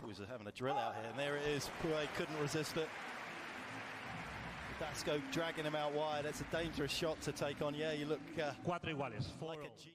was having a drill out here, and there it is. Pouet couldn't resist it. Verdasco dragging him out wide. That's a dangerous shot to take on. Yeah, you look Cuatro iguales. like a G.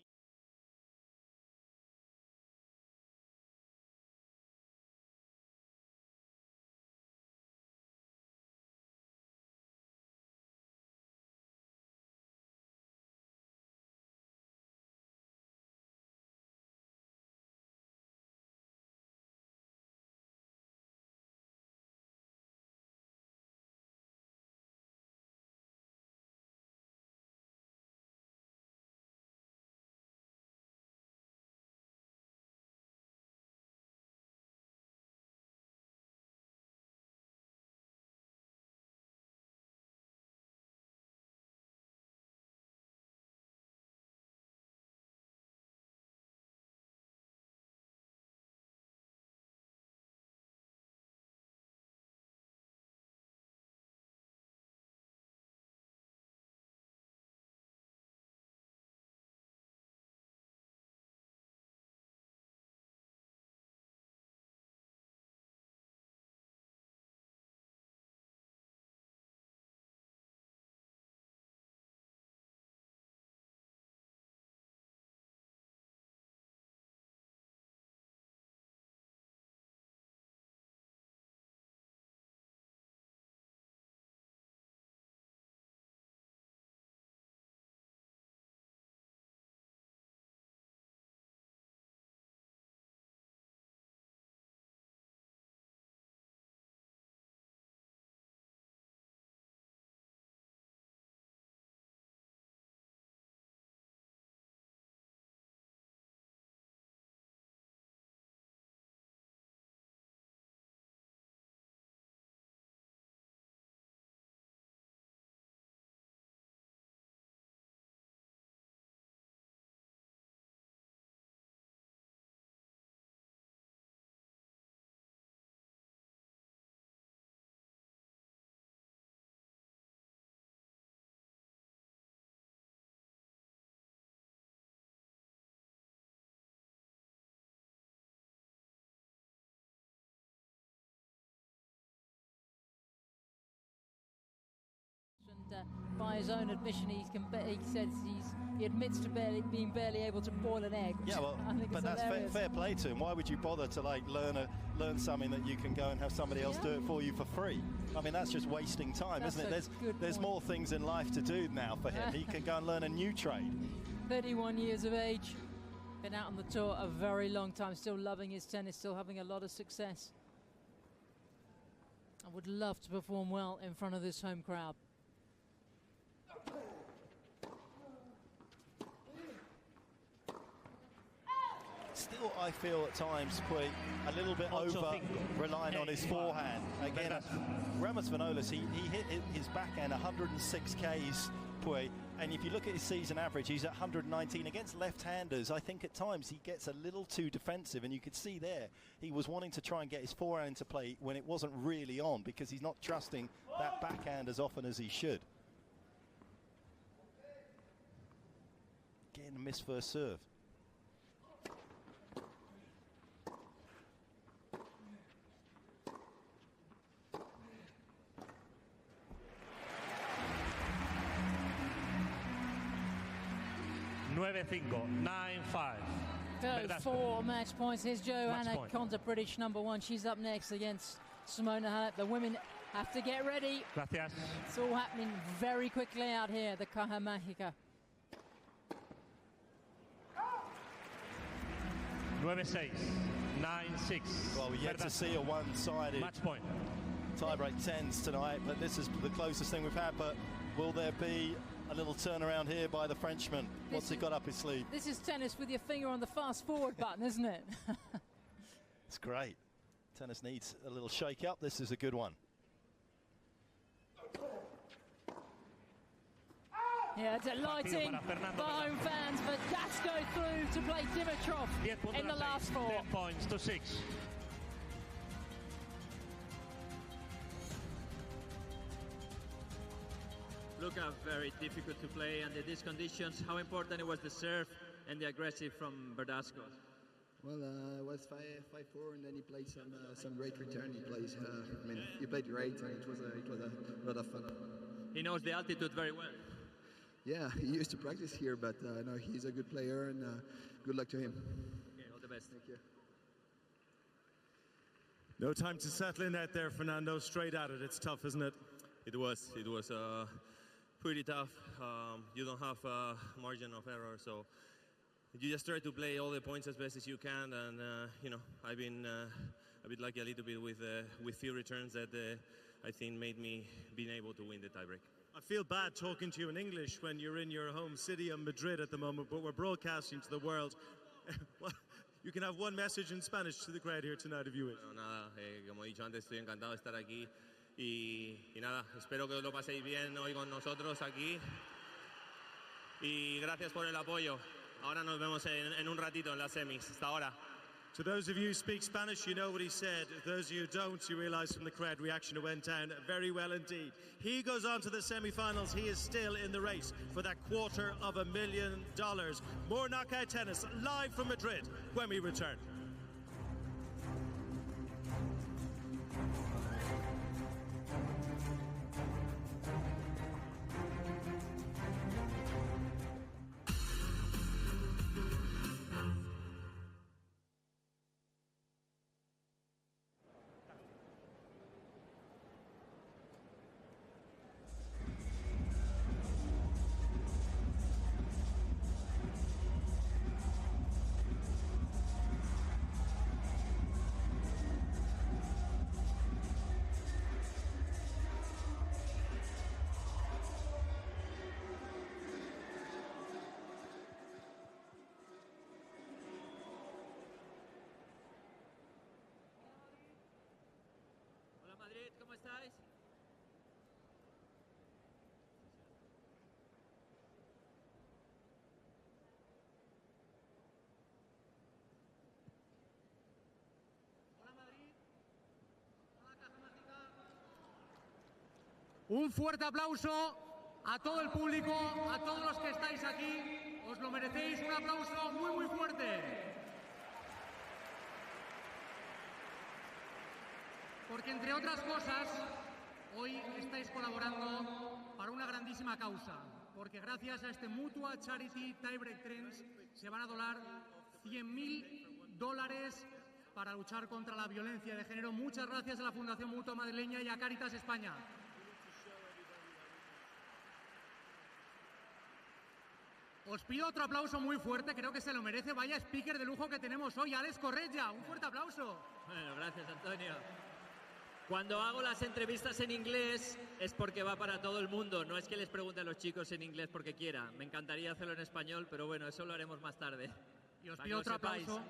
And by his own admission, he says he admits to being barely able to boil an egg. Yeah, well, but that's fair play to him. Why would you bother to like learn something that you can go and have somebody else do it for you for free? I mean, that's just wasting time, isn't it? There's more things in life to do now for him. He can go and learn a new trade. 31 years of age, been out on the tour a very long time, still loving his tennis, still having a lot of success. I would love to perform well in front of this home crowd. Still, I feel at times Pouet a little bit over relying on his forehand. Again, Ramos Vinolas, he hit his backhand 106 Ks, Pouet, and if you look at his season average, he's at 119 against left-handers. I think at times he gets a little too defensive, and you could see there he was wanting to try and get his forehand into play when it wasn't really on, because he's not trusting that backhand as often as he should. Getting a missed first serve. Nine five. 4 match points. Here's Johanna Konta, British #1. She's up next against Simona Halep. The women have to get ready. Gracias. It's all happening very quickly out here, the Caja Mágica. 9-6. 9-6. Well, we're yet to see a one-sided match point. Tiebreak 10s tonight, but this is the closest thing we've had. But will there be a little turnaround here by the Frenchman? What's he got up his sleeve? This is tennis with your finger on the fast-forward button, isn't it? It's great. Tennis needs a little shake-up. This is a good one. Yeah, delighting the home fans, but Verdasco through to play Dimitrov in the last 4. 10 points to 6. Look, very difficult to play under these conditions. How important it was the serve and the aggressive from Verdasco. Well, it was 5-4, and then he played some great return. He played great, and it was a lot of fun. He knows the altitude very well. Yeah, he used to practice here, but no, he's a good player, and good luck to him. Okay, all the best. Thank you. No time to settle in out there, Fernando. Straight at it. It's tough, isn't it? It was pretty tough. You don't have a margin of error, so you just try to play all the points as best as you can. And I've been a bit lucky a little bit with few returns that I think made me being able to win the tiebreak. I feel bad talking to you in English when you're in your home city of Madrid at the moment, but we're broadcasting to the world. You can have one message in Spanish to the crowd here tonight if you wish. Bueno, nada, como he dicho antes, estoy encantado de estar aquí y nada, espero que os lo paséis bien hoy con nosotros aquí y gracias por el apoyo. Ahora nos vemos en un ratito en las semis. Hasta ahora. To those of you who speak Spanish, you know what he said. Those of you who don't, you realise from the crowd reaction it went down very well indeed. He goes on to the semi-finals. He is still in the race for that $250,000. More knockout tennis live from Madrid when we return. Hola Madrid, ¿cómo estáis? Hola Madrid. Hola Caja Mágica. Un fuerte aplauso a todo el público, a todos los que estáis aquí. Os lo merecéis, un aplauso muy muy fuerte. Porque entre otras cosas, hoy estáis colaborando para una grandísima causa, porque gracias a este Mutua Charity Tiebreak Trends se van a donar $100.000 para luchar contra la violencia de género. Muchas gracias a la Fundación Mutua Madrileña y a Cáritas España. Os pido otro aplauso muy fuerte, creo que se lo merece. Vaya speaker de lujo que tenemos hoy, Alex Correia. Un fuerte aplauso. Bueno, gracias Antonio. Cuando hago las entrevistas en inglés es porque va para todo el mundo, no es que les pregunte a los chicos en inglés porque quiera. Me encantaría hacerlo en español, pero bueno, eso lo haremos más tarde. Y os pido otro aplauso,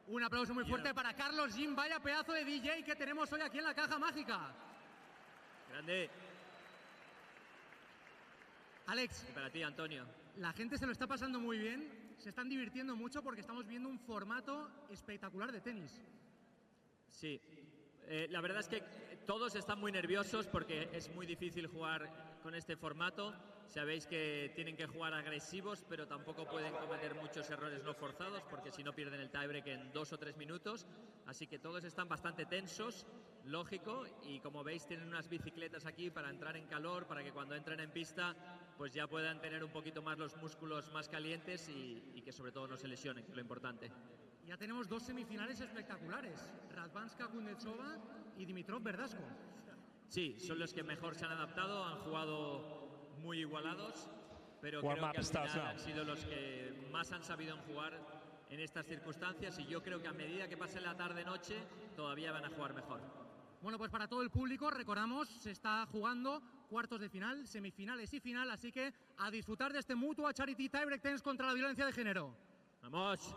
un aplauso muy fuerte para Carlos Jim, vaya pedazo de DJ que tenemos hoy aquí en la Caja Mágica. Grande. Alex. Y para ti, Antonio. La gente se lo está pasando muy bien, se están divirtiendo mucho porque estamos viendo un formato espectacular de tenis. Sí. La verdad es que todos están muy nerviosos porque es muy difícil jugar con este formato. Sabéis que tienen que jugar agresivos, pero tampoco pueden cometer muchos errores no forzados porque si no pierden el tiebreak en 2 o 3 minutos. Así que todos están bastante tensos, lógico, y como veis tienen unas bicicletas aquí para entrar en calor, para que cuando entren en pista pues ya puedan tener un poquito más los músculos más calientes y que sobre todo no se lesionen, que es lo importante. Ya tenemos 2 semifinales espectaculares, Radvanska Kuznetsova y Dimitrov Verdasco. Sí, son los que mejor se han adaptado, han jugado muy igualados, pero creo que al final han sido los que más han sabido jugar en estas circunstancias y yo creo que a medida que pase la tarde-noche todavía van a jugar mejor. Bueno, pues para todo el público, recordamos, se está jugando cuartos de final, semifinales y final, así que a disfrutar de este Mutua Charity Tiebreak Tennis contra la violencia de género. ¡Vamos!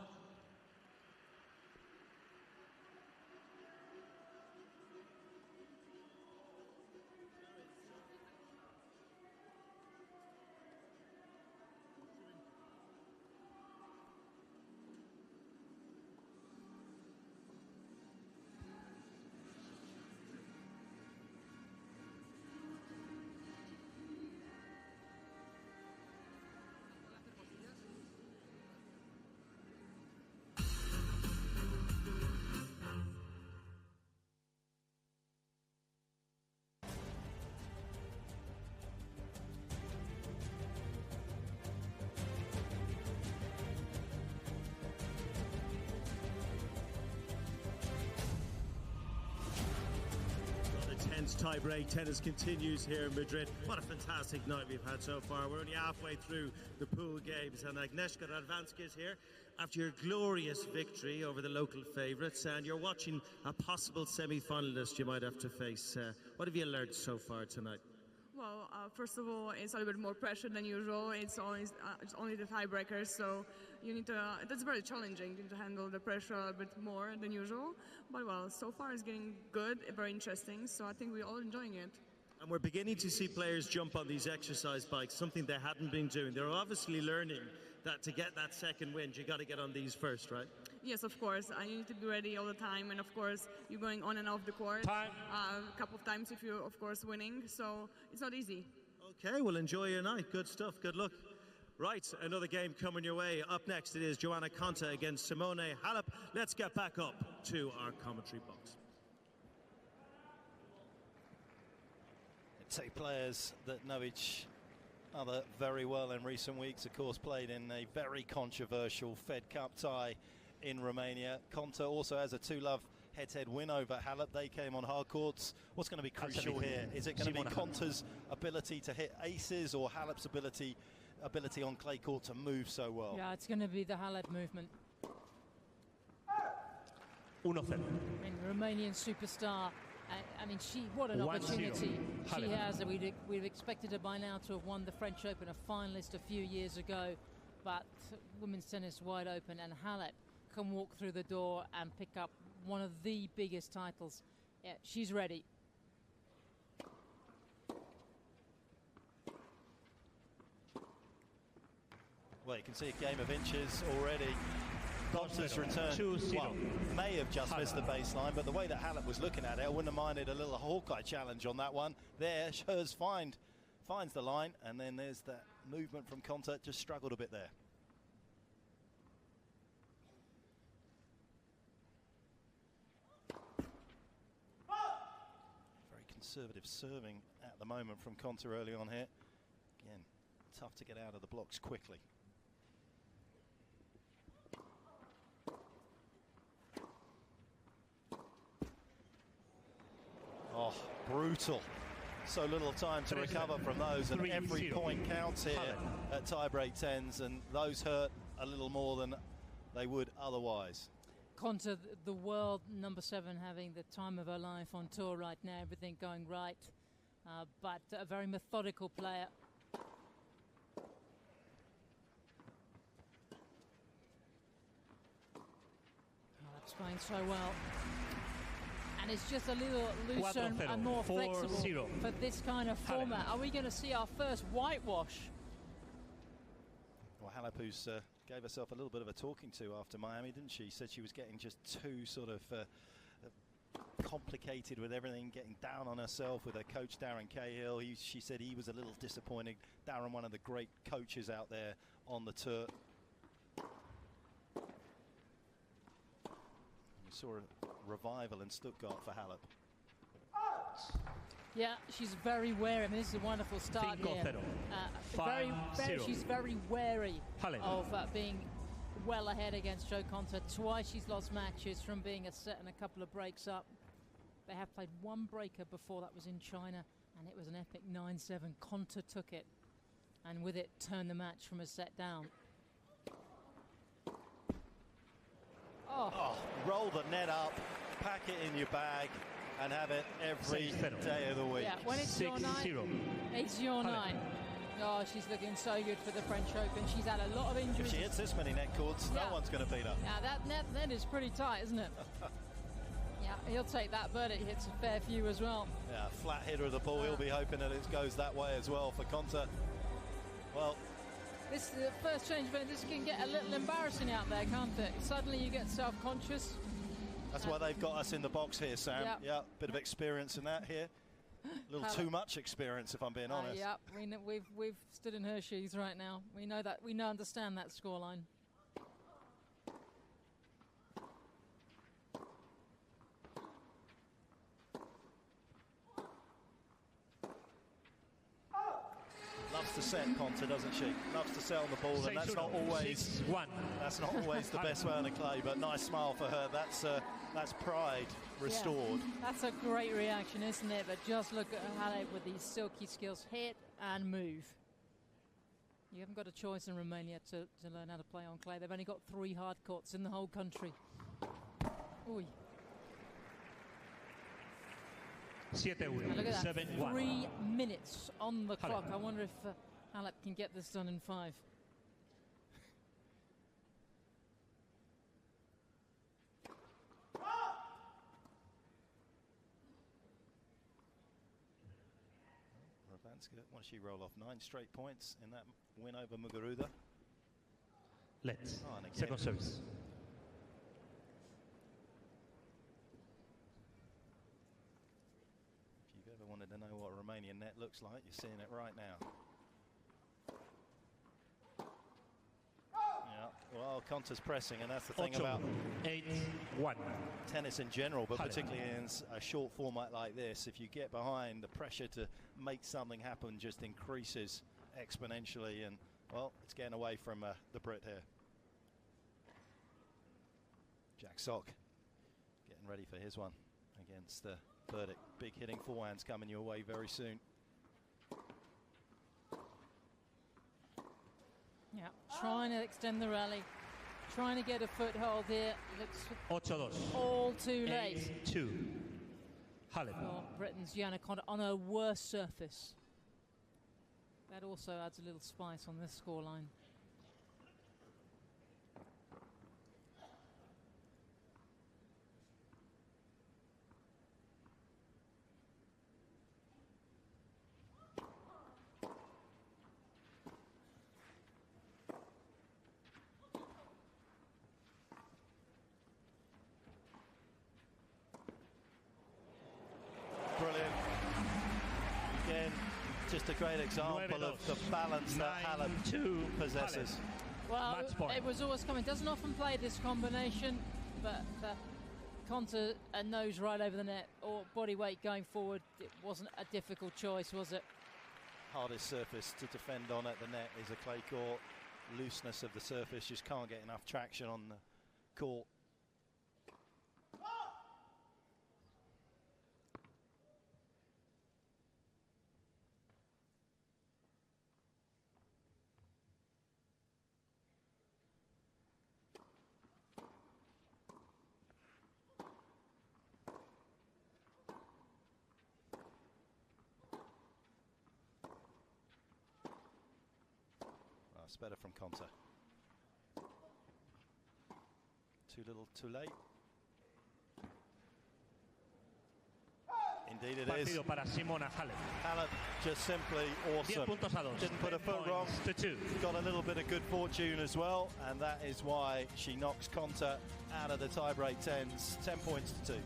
Women's tie-break tennis continues here in Madrid. What a fantastic night we've had so far. We're only halfway through the pool games, and Agnieszka Radwanska is here after your glorious victory over the local favourites, and you're watching a possible semi-finalist you might have to face. What have you learned so far tonight? Well, first of all, it's a little bit more pressure than usual. It's only the tiebreakers, so you need to. That's very challenging. You need to handle the pressure a bit more than usual. But well, so far it's getting good, very interesting. So I think we're all enjoying it. And we're beginning to see players jump on these exercise bikes, something they hadn't been doing. They're obviously learning that to get that second wind, you got to get on these first, right? Yes, of course. You need to be ready all the time, and of course, you're going on and off the court a couple of times if you're, of course, winning. So it's not easy. Okay, well, enjoy your night. Good stuff. Good luck. Right, another game coming your way. Up next, it is Joanna Konta against Simone Halep. Let's get back up to our commentary box. Two players that know each other very well in recent weeks, of course, played in a very controversial Fed Cup tie in Romania. Konta also has a 2-love head-to-head win over Halep. They came on hard courts. What's going to be crucial here? Is it going to be Konta's ability to hit aces or Halep's ability on clay court to move so well? Yeah, it's going to be the Halep movement. 1-0. I mean, Romanian superstar. I mean, what an opportunity she has. We'd expected her by now to have won the French Open, a finalist a few years ago, but women's tennis wide open, and Halep can walk through the door and pick up one of the biggest titles. Yeah, she's ready. Well, you can see a game of inches already. Konta's return may have just missed the baseline, but the way that Halep was looking at it, I wouldn't have minded a little Hawkeye challenge on that one. There, hers finds the line, and then there's that movement from Konta. Just struggled a bit there. Very conservative serving at the moment from Konta early on here. Again, tough to get out of the blocks quickly. Oh, brutal. So little time to recover from those, and every point counts here at tie-break tens, and those hurt a little more than they would otherwise. Konta, the world #7, having the time of her life on tour right now, everything going right, but a very methodical player. That's playing so well. And it's just a little looser and more flexible for this kind of format. Are we going to see our first whitewash? Well, Halep, who's gave herself a little bit of a talking to after Miami, didn't she? Said she was getting just too sort of complicated with everything, getting down on herself with her coach, Darren Cahill. She said he was a little disappointed. Darren, one of the great coaches out there on the tour. We saw a revival in Stuttgart for Halep. Yeah, she's very wary. I mean, this is a wonderful start here. She's very wary of being well ahead against Jo Konta. Twice she's lost matches from being a set and a couple of breaks up. They have played one breaker before, that was in China, and it was an epic 9-7. Konta took it, and with it turned the match from a set down. Oh, roll the net up, pack it in your bag, and have it every day of the week. Yeah, when it's your night, it's your night. Oh, she's looking so good for the French Open. She's had a lot of injuries. If she hits this many net cords, no one's going to beat her. Yeah, that net is pretty tight, isn't it? Yeah, he'll take that, but it hits a fair few as well. Yeah, flat hitter of the ball. He'll be hoping that it goes that way as well for Konta. Well, this is the first change event. This can get a little embarrassing out there, can't it? Suddenly you get self-conscious. That's why they've got us in the box here, Sam. Yeah, bit of experience in that here. A little too much experience, if I'm being honest. Yeah, we've stood in her shoes right now. We know that. We understand that scoreline. Loves to set, Conta, doesn't she? Loves to set on the ball, and that's not always the best way on the clay. But nice smile for her. That's pride restored. Yeah, that's a great reaction, isn't it? But just look at Halep with these silky skills, hit and move. You haven't got a choice in Romania to learn how to play on clay. They've only got 3 hard courts in the whole country. Ooh. 7-1. Look at that, 7-1. 3 minutes on the clock. I wonder if Halep can get this done in 5. Once she roll off 9 straight points in that win over Muguruza. Let's. Second service. If you've ever wanted to know what a Romanian net looks like, you're seeing it right now. Yeah, well, Conta's pressing, and that's the thing about 8-1. tennis in general, but particularly in a short format like this. If you get behind, the pressure to make something happen just increases exponentially, and well, it's getting away from the Brit here. Jack Sock getting ready for his one against the verdict. Big hitting forehands coming your way very soon. Yeah, trying to extend the rally, trying to get a foothold here. Looks 8-2. all too late. 8-2. Halep. For Britain's Gianna Conta on a worse surface. That also adds a little spice on this scoreline. Just a great example of the balance that Halep possesses. Well, it was always coming. Doesn't often play this combination, but Conta nose right over the net or body weight going forward. It wasn't a difficult choice, was it? Hardest surface to defend on at the net is a clay court. Looseness of the surface, just can't get enough traction on the court. It's better from Conta. Too little, too late. Indeed it is. Para Simona Halep. Halep just simply awesome. Didn't put a foot wrong. Got a little bit of good fortune as well, and that is why she knocks Conta out of the tiebreak 10s. 10 points to 2.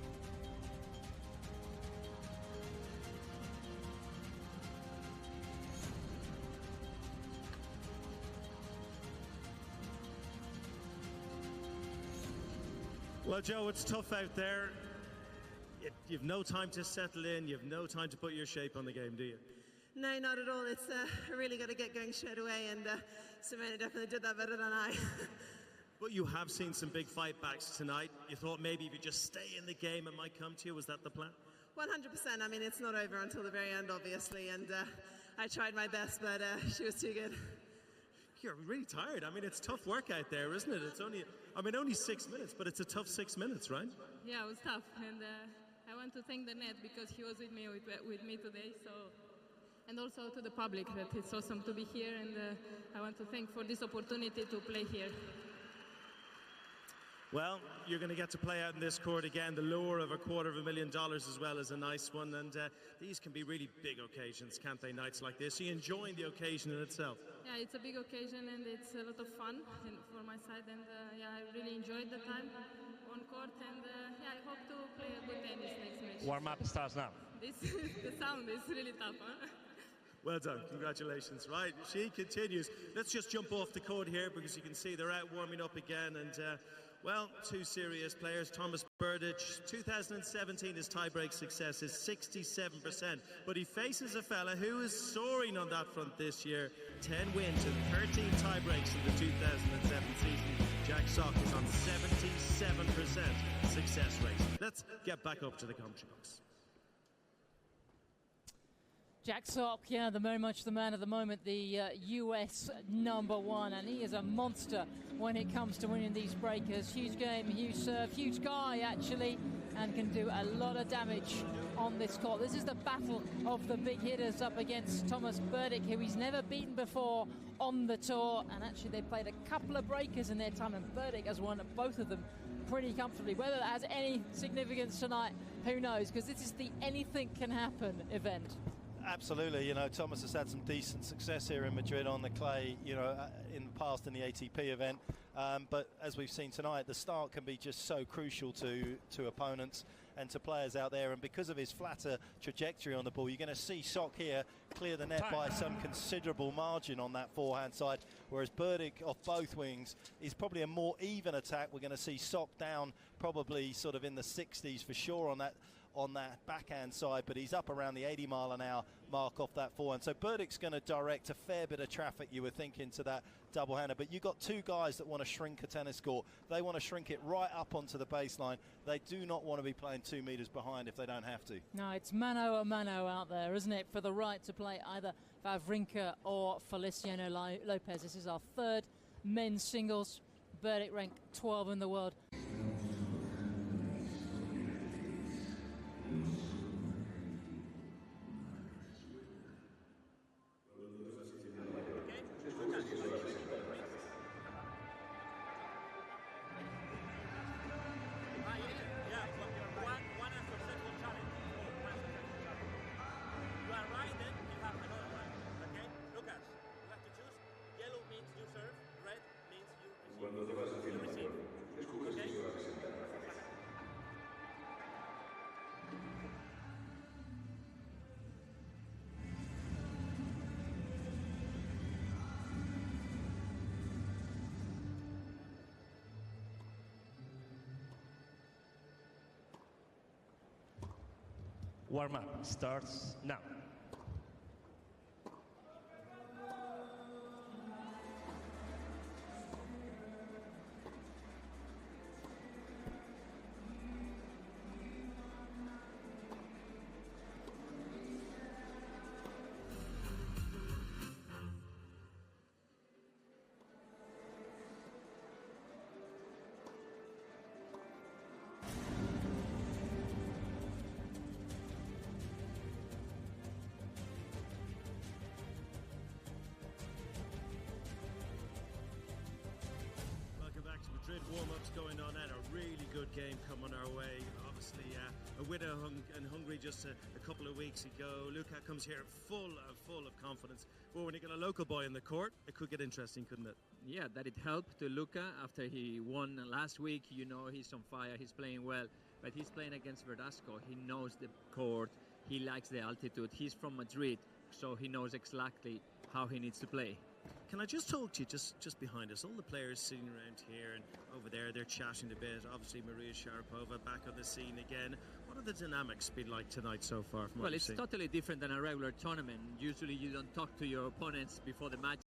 Well, Joe, it's tough out there. You've no time to settle in. You've no time to put your shape on the game, do you? No, not at all. It's really got to get going straight away, and Simona definitely did that better than I. But you have seen some big fight backs tonight. You thought maybe if you just stay in the game, it might come to you. Was that the plan? 100%. I mean, it's not over until the very end, obviously, and I tried my best, but she was too good. You're really tired. I mean, it's tough work out there, isn't it? It's only 6 minutes, but it's a tough 6 minutes, right? Yeah, it was tough, and I want to thank the net because he was with me today. So, and also to the public that it's awesome to be here, and I want to thank for this opportunity to play here. Well, you're going to get to play out in this court again. The lure of $250,000 as well is a nice one, and these can be really big occasions, can't they? Nights like this. Are you enjoying the occasion in itself? Yeah, it's a big occasion and it's a lot of fun for my side, and yeah, I really enjoyed the time on court, and yeah, I hope to play a good tennis next match. Warm up starts now. The sound is really tough, huh? Well done, congratulations. Right, she continues. Let's just jump off the court here because you can see they're out warming up again, and well, 2 serious players. Thomas Berdych, 2017, his tie-break success is 67%, but he faces a fella who is soaring on that front this year. 10 wins and 13 tie-breaks in the 2007 season. Jack Sock is on 77% success rate. Let's get back up to the commentary box. Jack Sock, yeah, very much the man at the moment, the US #1, and he is a monster when it comes to winning these breakers. Huge game, huge serve, huge guy actually, and can do a lot of damage on this court. This is the battle of the big hitters up against Thomas Berdych, who he's never beaten before on the tour, and actually they played a couple of breakers in their time, and Berdych has won both of them pretty comfortably. Whether that has any significance tonight, who knows, because this is the anything can happen event. Absolutely, you know, Thomas has had some decent success here in Madrid on the clay, you know, in the past in the ATP event. But as we've seen tonight, the start can be just so crucial to opponents and to players out there. And because of his flatter trajectory on the ball, you're going to see Sock here clear the net by some considerable margin on that forehand side. Whereas Berdych off both wings is probably a more even attack. We're going to see Sock down probably sort of in the 60s for sure on that backhand side, but he's up around the 80-mile-an-hour mark off that forehand. So Berdych's going to direct a fair bit of traffic, you would think, into that double-hander. But you've got two guys that want to shrink a tennis court. They want to shrink it right up onto the baseline. They do not want to be playing 2 meters behind if they don't have to. No, it's mano a mano out there, isn't it, for the right to play either Wawrinka or Feliciano Lopez. This is our third men's singles. Berdych ranked 12 in the world. Warm-up starts now. Warm-ups going on and a really good game coming our way. Obviously a winner in Hungary just a couple of weeks ago. Luka comes here full of confidence. But when you got a local boy in the court, it could get interesting, couldn't it? Yeah, that it helped to Luka after he won last week. You know, he's on fire, he's playing well, but he's playing against Verdasco. He knows the court, he likes the altitude. He's from Madrid, so he knows exactly how he needs to play. Can I just talk to you just behind us? All the players sitting around here and over there, they're chatting a bit. Obviously, Maria Sharapova back on the scene again. What have the dynamics been like tonight so far? Well, it's totally different than a regular tournament. Usually you don't talk to your opponents before the match.